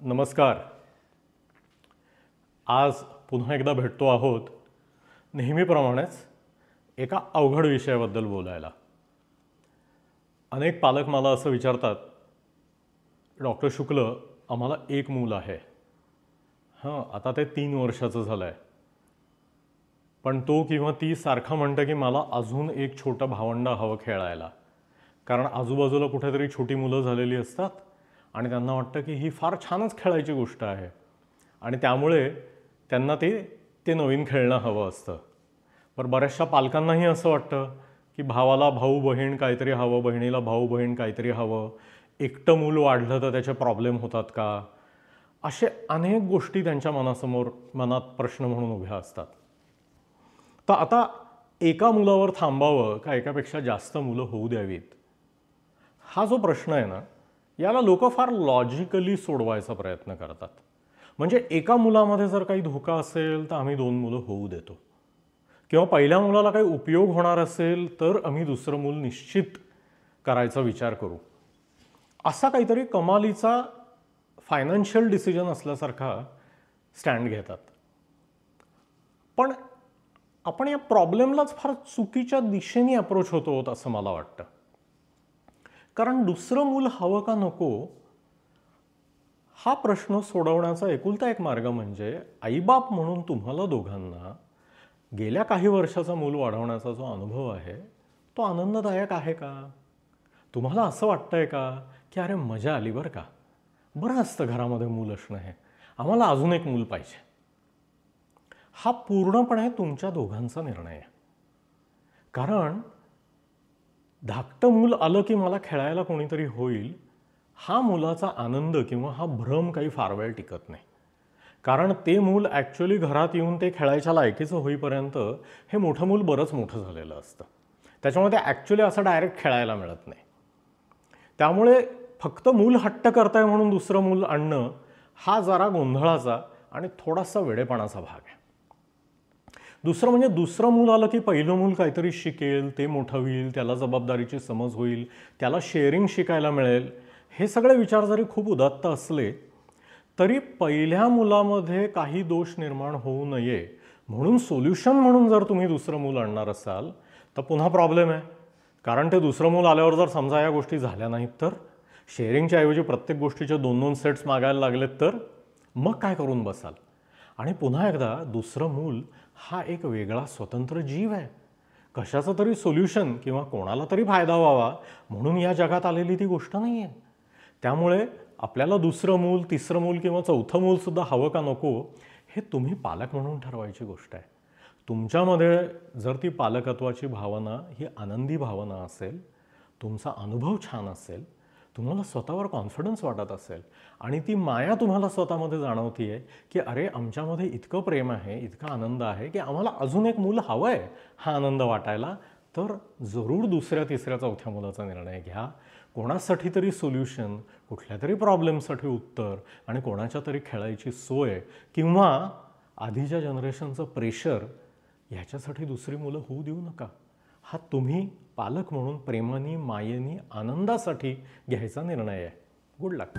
नमस्कार. आज पुन्हा एकदा भेटतो आहोत नेहमीप्रमाणेच एका अवघड विषयाबद्दल बोलायला. अनेक पालक मला असं विचारतात, डॉक्टर शुक्ल, आम्हाला एक मूल आहे. आता ते 3 वर्षाचं झालं आहे, पण तो किंवा ती सारखं म्हणतं की मला अजून एक छोटं भावंड हवं खेळायला. कारण आजूबाजूला कुठेतरी छोटी मुलं झालेली असतात आणि त्यांना वाटतं की ही फार छानच खेळायची गोष्ट आहे आणि त्यामुळे त्यांना ते नवीन खेळणं हवं असतं. पण बऱ्याचशा पालकांनाही असं वाटतं की भावाला भाऊ बहीण काहीतरी हवं, बहिणीला भाऊ बहीण काहीतरी हवं, एकटं मूल वाढलं तर त्याचे प्रॉब्लेम होतात का, असे अनेक गोष्टी त्यांच्या मनात प्रश्न म्हणून उभ्या असतात. तर आता एका मुलावर थांबावं का एकापेक्षा जास्त मुलं होऊ द्यावीत, हा जो प्रश्न आहे ना, याला लोक फार लॉजिकली सोडवायचा प्रयत्न करतात. म्हणजे एका मुलामध्ये जर काही धोका असेल तर आम्ही 2 मुलं होऊ देतो, किंवा पहिल्या मुलाला काही उपयोग होणार असेल तर आम्ही दुसरं मूल निश्चित करायचा विचार करू, असा काहीतरी कमालीचा फायनान्शियल डिसिजन असल्यासारखा स्टँड घेतात. पण आपण या प्रॉब्लेमलाच फार चुकीच्या दिशेने अप्रोच होतो असं मला वाटतं. कारण दुसरं मूल हवं का नको हा प्रश्न सोडवण्याचा एकुलता एक मार्ग म्हणजे आईबाप म्हणून तुम्हाला दोघांना गेल्या काही वर्षाचा मूल वाढवण्याचा जो अनुभव आहे तो आनंददायक आहे का? तुम्हाला असं वाटतंय का की अरे मजा आली बरं का, बरं असतं घरामध्ये मूल असणं, हे आम्हाला अजून एक मूल पाहिजे. हा पूर्णपणे तुमच्या दोघांचा निर्णय आहे. कारण धाकटं मूल आलं की मला खेळायला कोणीतरी होईल, हा मुलाचा आनंद किंवा हा भ्रम काही फार वेळ टिकत नाही. कारण ते मूल ॲक्च्युली घरात येऊन ते खेळायच्या लायकीचं होईपर्यंत हे मोठं मूल बरंच मोठं झालेलं असतं. त्याच्यामुळे ते ॲक्च्युली असं डायरेक्ट खेळायला मिळत नाही. त्यामुळे फक्त मूल हट्ट करताय म्हणून दुसरं मूल आणणं हा जरा गोंधळाचा आणि थोडासा वेडेपणाचा भाग आहे. दुसरं म्हणजे दुसरं मूल आलं की पहिलं मूल काहीतरी शिकेल, ते मोठं होईल, त्याला जबाबदारीची समज होईल, त्याला शेअरिंग शिकायला मिळेल. हे सगळे विचार जरी खूप उदात्त असले तरी पहिल्या मुलामध्ये काही दोष निर्माण होऊ नये म्हणून सोल्युशन म्हणून जर तुम्ही दुसरं मूल आणणार असाल तर पुन्हा प्रॉब्लेम आहे. कारण ते दुसरं मूल आल्यावर जर समजा या गोष्टी झाल्या नाहीत तर, शेअरिंगच्या ऐवजी प्रत्येक गोष्टीचे 2-2 सेट्स मागायला लागलेत तर मग काय करून बसाल? आणि पुन्हा एकदा दुसरं मूल हा एक वेगळा स्वतंत्र जीव आहे. कशाचं तरी सोल्युशन किंवा कोणाला तरी फायदा व्हावा म्हणून या जगात आलेली ती गोष्ट नाही आहे. त्यामुळे आपल्याला दुसरं मूल, तिसरं मूल किंवा चौथं मूलसुद्धा हवं का नको हे तुम्ही पालक म्हणून ठरवायची गोष्ट आहे. तुमच्यामध्ये जर ती पालकत्वाची भावना ही आनंदी भावना असेल, तुमचा अनुभव छान असेल, तुम्हाला स्वतःवर कॉन्फिडन्स वाटत असेल आणि ती माया तुम्हाला स्वतःमध्ये जाणवती आहे की अरे आमच्यामध्ये इतकं प्रेम आहे, इतका आनंद आहे की आम्हाला अजून एक मूल हवं आहे हा आनंद वाटायला, तर जरूर दुसऱ्या, तिसऱ्या, चौथ्या मुलाचा निर्णय घ्या. कोणासाठी तरी सोल्युशन, कुठल्या तरी प्रॉब्लेमसाठी उत्तर आणि कोणाच्या तरी खेळायची सोय किंवा आधीच्या जनरेशनचं प्रेशर ह्याच्यासाठी दुसरी मुलं होऊ देऊ नका. हा तुम्ही पालक म्हणून प्रेमाने, मायेने, आनंदासाठी घ्यायचा निर्णय आहे. गुड लक.